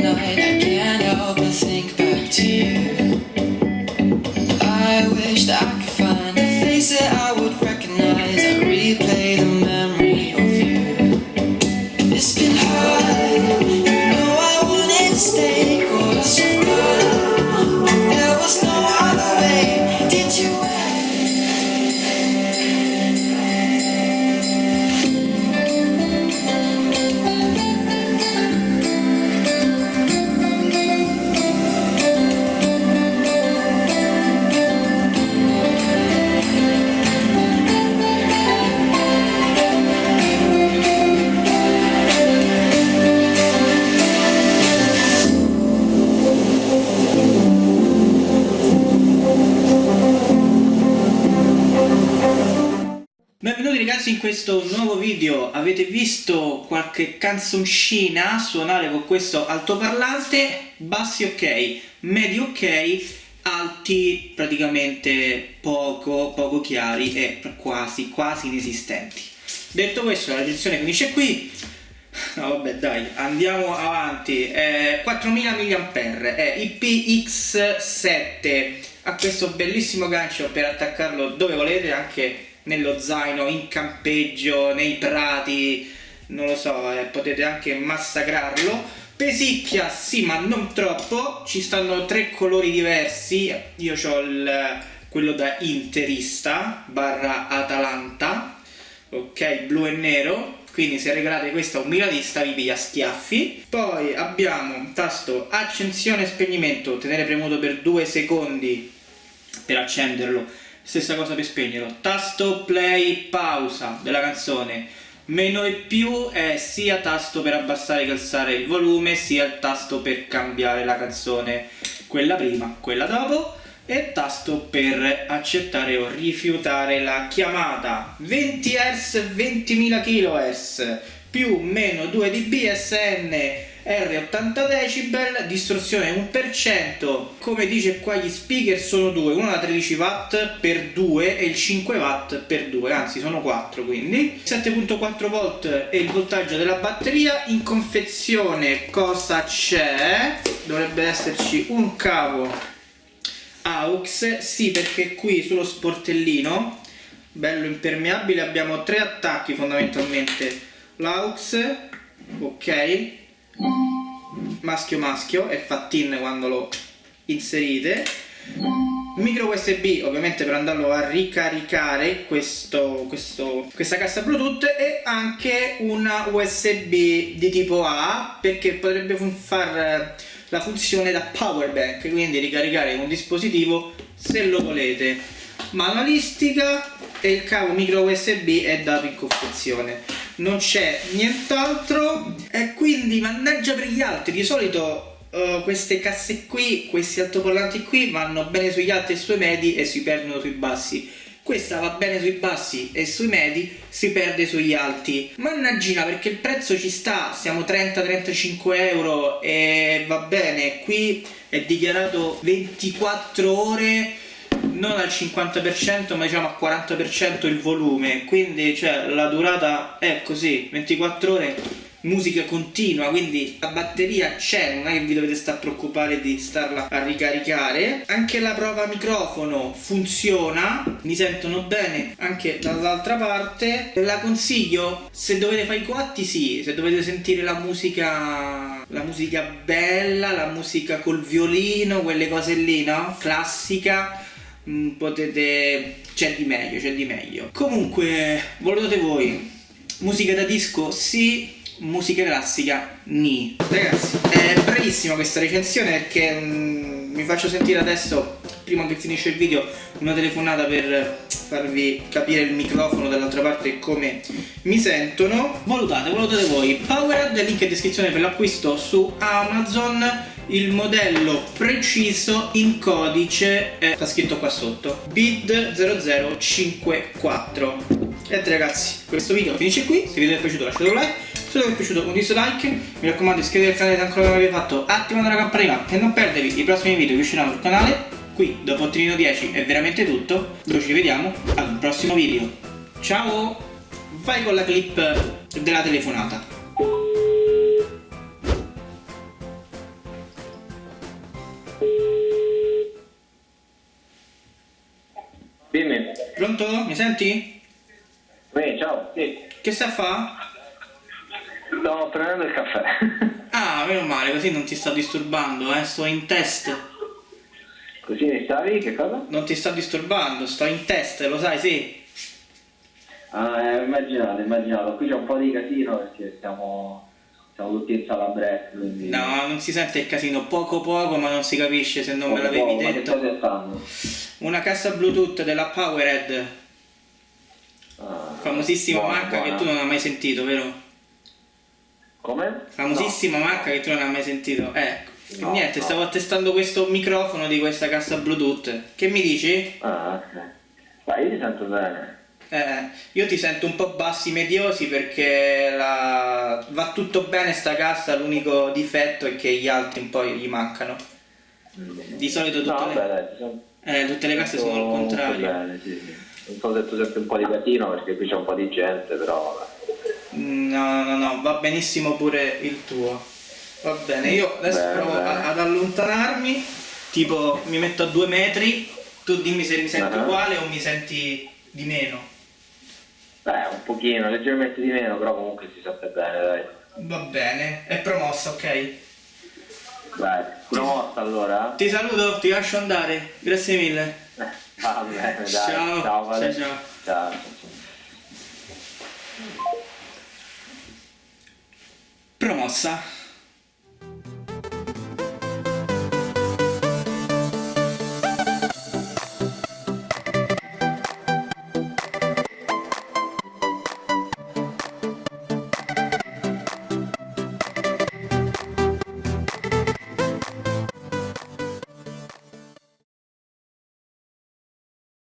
night, I can't help but think back to you. I wish that I could find a face that I would recognize. I replay the memory of you. It's been hard, you know I wanted to stay close to good. There was no other way. Did you? Benvenuti ragazzi in questo nuovo video. Avete visto qualche canzoncina suonare con questo altoparlante? Bassi ok, medi ok, alti praticamente poco chiari e quasi inesistenti. Detto questo, la recensione finisce qui. No vabbè dai, andiamo avanti. 4000 mAh, è IPX7, ha questo bellissimo gancio per attaccarlo dove volete, anche nello zaino, in campeggio, nei prati, non lo so, potete anche massacrarlo. Pesicchia sì, ma non troppo. Ci stanno 3 colori diversi. Io ho quello da interista / Atalanta, ok, blu e nero, quindi se regalate questo a un milanista vi piglia schiaffi. Poi abbiamo un tasto accensione e spegnimento, tenere premuto per 2 secondi per accenderlo, stessa cosa per spegnerlo. Tasto play pausa della canzone. Meno e più è sia tasto per abbassare e alzare il volume, sia il tasto per cambiare la canzone, quella prima, quella dopo, e tasto per accettare o rifiutare la chiamata. 20 Hz, 20.000 kHz, più meno 2 dB SN R80 decibel, distorsione 1%, come dice qua gli speaker sono 2, uno da 13 watt per 2 e il 5 watt per 2, anzi sono 4, quindi 7.4 volt è il voltaggio della batteria. In confezione cosa c'è? Dovrebbe esserci un cavo AUX, sì, perché qui sullo sportellino bello impermeabile abbiamo 3 attacchi fondamentalmente. L'AUX, ok, maschio è fattin quando lo inserite. Micro USB ovviamente per andarlo a ricaricare questa cassa Bluetooth, e anche una USB di tipo A, perché potrebbe fare la funzione da power bank, quindi ricaricare un dispositivo se lo volete. Manualistica e il cavo micro USB è dato in confezione, non c'è nient'altro. E quindi mannaggia per gli altri, di solito queste casse qui, questi altoparlanti qui vanno bene sugli alti e sui medi e si perdono sui bassi. Questa va bene sui bassi e sui medi, si perde sugli alti. Mannaggina, perché il prezzo ci sta, siamo 30-35 euro e va bene. Qui è dichiarato 24 ore, non al 50% ma diciamo al 40% il volume, quindi cioè la durata è così, 24 ore, musica continua, quindi la batteria c'è, non è che vi dovete stare a preoccupare di starla a ricaricare. Anche la prova microfono funziona, mi sentono bene anche dall'altra parte. La consiglio se dovete fare i coatti, sì, se dovete sentire la musica bella, la musica col violino, quelle cose lì, no? Classica, potete, c'è di meglio. Comunque valutate voi. Musica da disco sì, musica classica ni. Ragazzi, è brevissima questa recensione perché mi faccio sentire adesso, prima che finisce il video, una telefonata per farvi capire il microfono dall'altra parte e come mi sentono. Valutate voi. Powerad, link in descrizione per l'acquisto su Amazon. Il modello preciso in codice sta scritto qua sotto, BID 0054. E ragazzi, questo video finisce qui. Se il video vi è piaciuto lasciate un like, se vi è piaciuto un dislike. Mi raccomando, iscrivetevi al canale se ancora non l'avete fatto, attivando la campanella per non perdervi i prossimi video che usciranno sul canale. Qui dopo Ottinino 10 è veramente tutto. Noi ci vediamo al prossimo video. Ciao! Vai con la clip della telefonata. Pronto? Mi senti? Ciao, sì. Che sta a fa? Sto prendendo il caffè. Ah, meno male, così non ti sto disturbando, sto in test. Così mi stavi? Che cosa? Non ti sto disturbando, sto in test, lo sai, sì. Ah, immaginato. Qui c'è un po' di casino perché siamo tutti in sala break, quindi... No, non si sente il casino, poco ma non si capisce se non me l'avevi Ma che detto. state stanno? Una cassa Bluetooth della Powerhead, Ah, famosissima buona, marca buona. che tu non hai mai sentito, vero? Come? Famosissima No. marca che tu non hai mai sentito. Ecco. No, Niente, no. stavo testando questo microfono di questa cassa Bluetooth. Che mi dici? Ah, ok. Ma io ti sento bene. Io ti sento un po' bassi mediosi perché va tutto bene sta cassa, l'unico difetto è che gli altri un po' gli mancano. Di solito No, tutte vabbè, dai, ti sento... tutte le casse sono al contrario. Bene, sì. Non so se tu senti un po' di casino perché qui c'è un po' di gente, però vabbè. No, va benissimo pure il tuo. Va bene, io adesso Bene, provo bene. ad allontanarmi, tipo mi metto a 2 metri, tu dimmi se mi senti Ah. uguale o mi senti di meno. Un pochino, leggermente di meno, però comunque si sente bene, dai. Va bene, è promossa, ok? Dai, promossa allora. Ti saluto, ti lascio andare, grazie mille. Va bene, dai. Ciao, Ciao, Vale. ciao. Ciao. Promossa.